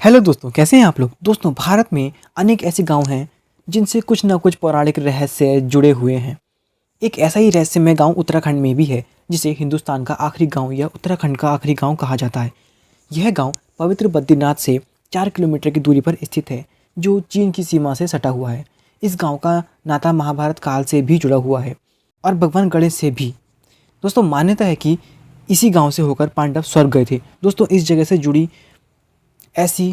Hello दोस्तों, कैसे हैं आप लोग। दोस्तों, भारत में अनेक ऐसे गांव हैं जिनसे कुछ ना कुछ पौराणिक रहस्य जुड़े हुए हैं। एक ऐसा ही रहस्यमय गांव उत्तराखंड में भी है, जिसे हिंदुस्तान का आखिरी गांव या उत्तराखंड का आखिरी गांव कहा जाता है। यह गांव पवित्र बद्रीनाथ से 4 किलोमीटर की दूरी पर स्थित है, जो चीन की सीमा से सटा हुआ है। इस गाँव का नाता महाभारत काल से भी जुड़ा हुआ है और भगवान गणेश से भी। दोस्तों, मान्यता है कि इसी गाँव से होकर पांडव स्वर्ग गए थे। दोस्तों, इस जगह से जुड़ी ऐसी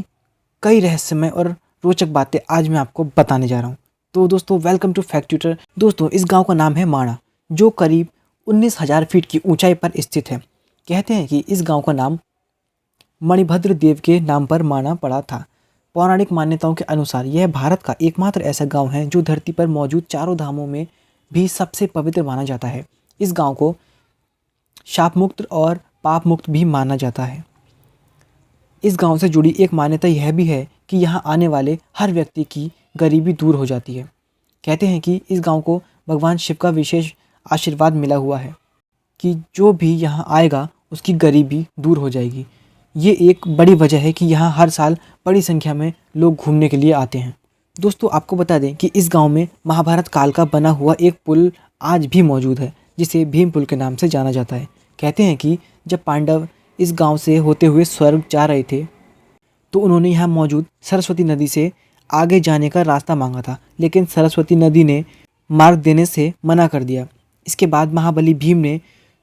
कई रहस्यमय और रोचक बातें आज मैं आपको बताने जा रहा हूँ। तो दोस्तों, वेलकम टू फैक्ट ट्यूटर। दोस्तों, इस गांव का नाम है माणा, जो करीब 19,000 फीट की ऊंचाई पर स्थित है। कहते हैं कि इस गांव का नाम मणिभद्र देव के नाम पर माणा पड़ा था। पौराणिक मान्यताओं के अनुसार यह भारत का एकमात्र ऐसा गांव है जो धरती पर मौजूद चारों धामों में भी सबसे पवित्र माना जाता है। इस गांव को शाप मुक्त और पाप मुक्त भी माना जाता है। इस गांव से जुड़ी एक मान्यता यह भी है कि यहाँ आने वाले हर व्यक्ति की गरीबी दूर हो जाती है। कहते हैं कि इस गांव को भगवान शिव का विशेष आशीर्वाद मिला हुआ है कि जो भी यहाँ आएगा उसकी गरीबी दूर हो जाएगी। ये एक बड़ी वजह है कि यहाँ हर साल बड़ी संख्या में लोग घूमने के लिए आते हैं। दोस्तों, आपको बता दें कि इस गांव में महाभारत काल का बना हुआ एक पुल आज भी मौजूद है, जिसे भीम पुल के नाम से जाना जाता है। कहते हैं कि जब पांडव इस गांव से होते हुए स्वर्ग जा रहे थे, तो उन्होंने यहाँ मौजूद सरस्वती नदी से आगे जाने का रास्ता मांगा था, लेकिन सरस्वती नदी ने मार्ग देने से मना कर दिया। इसके बाद महाबली भीम ने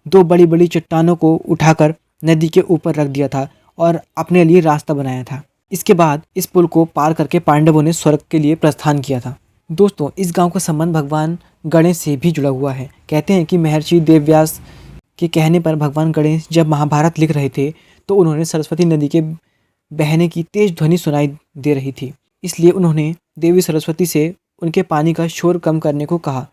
2 बड़ी बड़ी चट्टानों को उठाकर नदी के ऊपर रख दिया था और अपने लिए रास्ता बनाया था। इसके बाद इस पुल को पार करके पांडवों ने स्वर्ग के लिए प्रस्थान किया था। दोस्तों, इस गाँव का संबंध भगवान गणेश से भी जुड़ा हुआ है। कहते हैं कि महर्षि देवव्यास के कहने पर भगवान गणेश जब महाभारत लिख रहे थे, तो उन्होंने सरस्वती नदी के बहने की तेज ध्वनि सुनाई दे रही थी। इसलिए उन्होंने देवी सरस्वती से उनके पानी का शोर कम करने को कहा।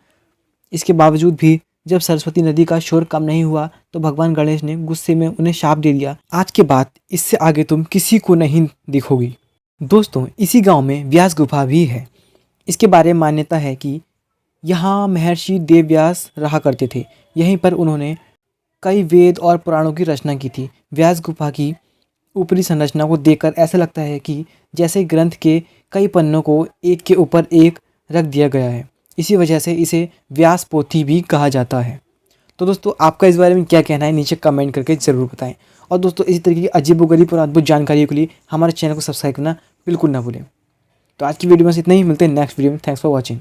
इसके बावजूद भी जब सरस्वती नदी का शोर कम नहीं हुआ, तो भगवान गणेश ने गुस्से में उन्हें शाप दे दिया, आज के बाद इससे आगे तुम किसी को नहीं दिखोगी। दोस्तों, इसी गाँव में व्यास गुफा भी है। इसके बारे में मान्यता है कि यहाँ महर्षि देवव्यास रहा करते थे। यहीं पर उन्होंने कई वेद और पुराणों की रचना की थी। व्यास गुफा की ऊपरी संरचना को देखकर ऐसा लगता है कि जैसे ग्रंथ के कई पन्नों को एक के ऊपर एक रख दिया गया है। इसी वजह से इसे व्यास पोथी भी कहा जाता है। तो दोस्तों, आपका इस बारे में क्या कहना है, नीचे कमेंट करके ज़रूर बताएं। और दोस्तों, इसी तरीके की अजीबोगरीब और अद्भुत जानकारियों के लिए हमारे चैनल को सब्सक्राइब करना बिल्कुल ना भूलें। तो आज की वीडियो में इतना ही, मिलते हैं नेक्स्ट वीडियो में। Thanks for watching.